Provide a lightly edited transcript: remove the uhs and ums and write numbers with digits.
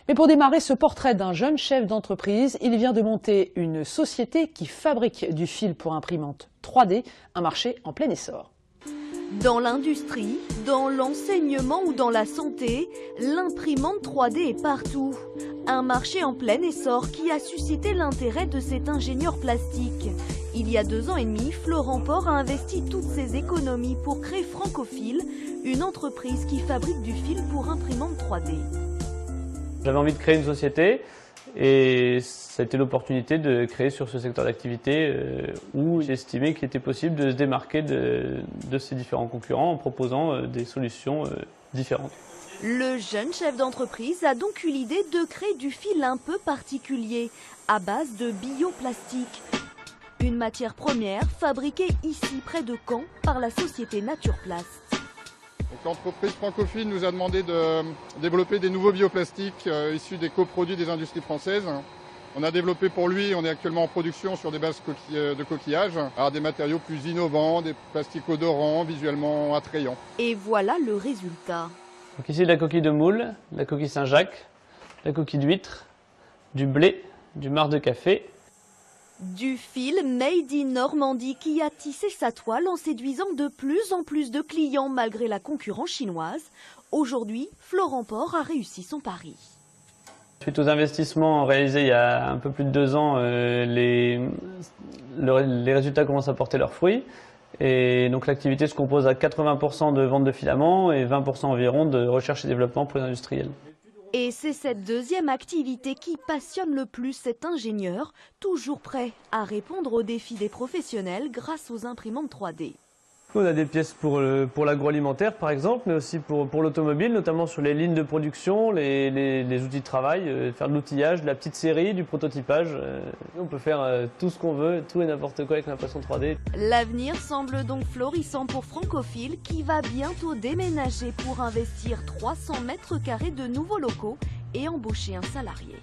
Mais pour démarrer ce portrait d'un jeune chef d'entreprise, il vient de monter une société qui fabrique du fil pour imprimante 3D, un marché en plein essor. Dans l'industrie, dans l'enseignement ou dans la santé, l'imprimante 3D est partout. Un marché en plein essor qui a suscité l'intérêt de cet ingénieur plastique. Il y a 2 ans et demi, Florent Port a investi toutes ses économies pour créer Francofil, une entreprise qui fabrique du fil pour imprimante 3D. J'avais envie de créer une société et ça a été l'opportunité de créer sur ce secteur d'activité où j'ai estimé qu'il était possible de se démarquer de ces différents concurrents en proposant des solutions différentes. Le jeune chef d'entreprise a donc eu l'idée de créer du fil un peu particulier, à base de bioplastique. Une matière première fabriquée ici près de Caen par la société Naturplast. L'entreprise Francofil nous a demandé de développer des nouveaux bioplastiques issus des coproduits des industries françaises. On a développé pour lui, on est actuellement en production sur des bases de coquillages, alors des matériaux plus innovants, des plastiques odorants, visuellement attrayants. Et voilà le résultat. Donc ici la coquille de moule, la coquille Saint-Jacques, la coquille d'huître, du blé, du marc de café. Du fil made in Normandie qui a tissé sa toile en séduisant de plus en plus de clients malgré la concurrence chinoise. Aujourd'hui, Florent Port a réussi son pari. Suite aux investissements réalisés il y a un peu plus de 2 ans, les résultats commencent à porter leurs fruits. Et donc l'activité se compose à 80% de vente de filaments et 20% environ de recherche et développement pour les industriels. Et c'est cette deuxième activité qui passionne le plus cet ingénieur, toujours prêt à répondre aux défis des professionnels grâce aux imprimantes 3D. On a des pièces pour l'agroalimentaire par exemple, mais aussi pour l'automobile, notamment sur les lignes de production, les outils de travail, faire de l'outillage, de la petite série, du prototypage. On peut faire tout ce qu'on veut, tout et n'importe quoi avec l'impression 3D. L'avenir semble donc florissant pour Francofil qui va bientôt déménager pour investir 300 mètres carrés de nouveaux locaux et embaucher un salarié.